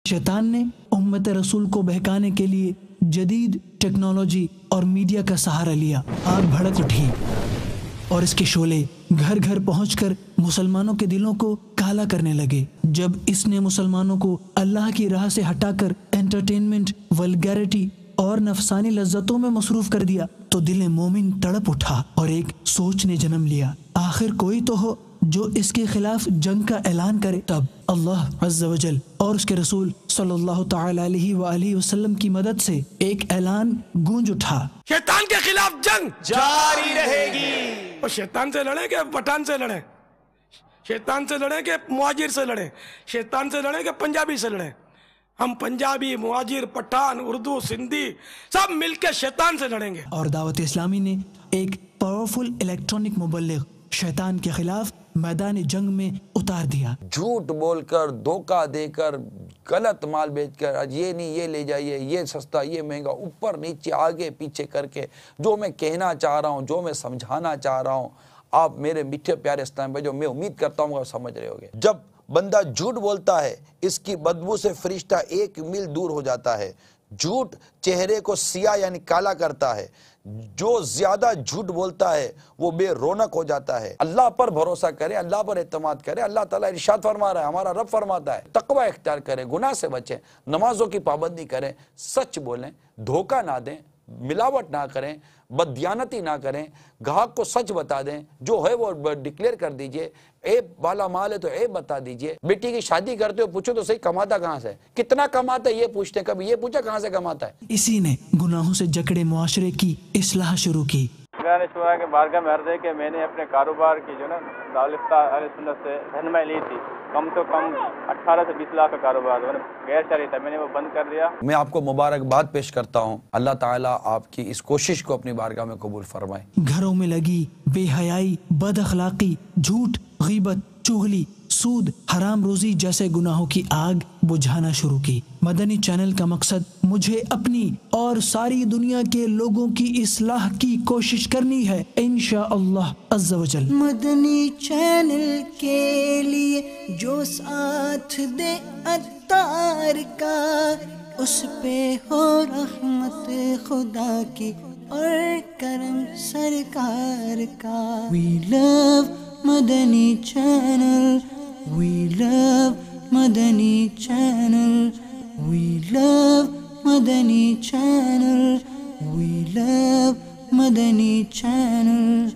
शैतान ने उम्मत रसूल को बहकाने के लिए जदीद टेक्नोलॉजी और मीडिया का सहारा लिया। आग भड़क उठी और इसके शोले घर घर पहुंचकर मुसलमानों के दिलों को काला करने लगे। जब इसने मुसलमानों को अल्लाह की राह से हटाकर एंटरटेनमेंट, वल्गैरिटी और नफसानी लज्जतों में मसरूफ कर दिया तो दिल मोमिन तड़प उठा और एक सोच ने जन्म लिया, आखिर कोई तो हो जो इसके खिलाफ जंग का ऐलान करे। तब अल्लाह अज़्ज़ा वजल और उसके रसूल सल्लल्लाहु तआला अलैहि व आलिहि वसल्लम की मदद से एक ऐलान गूंज उठा, शैतान के खिलाफ जंग जारी रहेगी। और शैतान से लड़े कि पठान से लड़े, शैतान से लड़े कि मुहाजिर से लड़े, शैतान से लड़े कि पंजाबी से लड़े। हम पंजाबी, मुहाजिर, पठान, उर्दू, सिंधी सब मिलकर शैतान से लड़ेंगे। और दावत इस्लामी ने एक पावरफुल इलेक्ट्रॉनिक मुबल्लिग शैतान के खिलाफ मैदान जंग में उतार दिया। झूठ बोलकर, धोखा देकर, गलत माल बेचकर, आज ये नहीं ये ले जाइए, ये सस्ता ये महंगा, ऊपर नीचे आगे पीछे करके जो मैं कहना चाह रहा हूँ, जो मैं समझाना चाह रहा हूँ, आप मेरे मीठे प्यारे इस्लाम भाई, जो मैं उम्मीद करता हूँ आप समझ रहे होगे। जब बंदा झूठ बोलता है, इसकी बदबू से फरिश्ता 1 मील दूर हो जाता है। झूठ चेहरे को सियाह यानी काला करता है। जो ज्यादा झूठ बोलता है वो बेरौनक हो जाता है। अल्लाह पर भरोसा करे, अल्लाह पर एतमाद करे। अल्लाह ताला इरशाद फरमा रहा है, हमारा रब फरमाता है, तकवा इख्तियार करें, गुनाह से बचें, नमाजों की पाबंदी करें, सच बोलें, धोखा ना दें, मिलावट ना करें, बददियानती ना करें, ग्राहक को सच बता दें, जो है वो डिक्लेयर कर दीजिए। ऐब वाला माल है तो ऐब बता दीजिए। बेटी की शादी करते हो पूछो तो सही कमाता कहाँ से, कितना कमाता है ये पूछते हैं, कभी ये पूछा कहाँ से कमाता है। इसी ने गुनाहों से जकड़े मुआशरे की इस्लाह शुरू की। शुरा के बारगाह में अर्ज़ है कि मैंने अपने कारोबार की जो ना अहले सुन्नत से रहनुमाई ली थी, कम तो कम 18 से 20 लाख का कारोबार गैर शरई था, मैंने वो बंद कर दिया। मैं आपको मुबारकबाद पेश करता हूँ। अल्लाह ताला आपकी इस कोशिश को अपनी बारगाह में कबूल फरमाए। घरों में लगी बेहयाई, बद अखलाकी, झूठ, गीबत, चुगली, सूद, हराम रोजी जैसे गुनाहों की आग बुझाना शुरू की। मदनी चैनल का मकसद मुझे अपनी और सारी दुनिया के लोगों की इस्लाह की कोशिश करनी है, इंशाअल्लाह अज़्ज़ा वजल। मदनी चैनल के लिए जो साथ दे अत्तार का, उस पे हो रहमत खुदा की और करम सरकार का। We love Madani channel, we love Madani channel, we love Madani channel, we love Madani channel.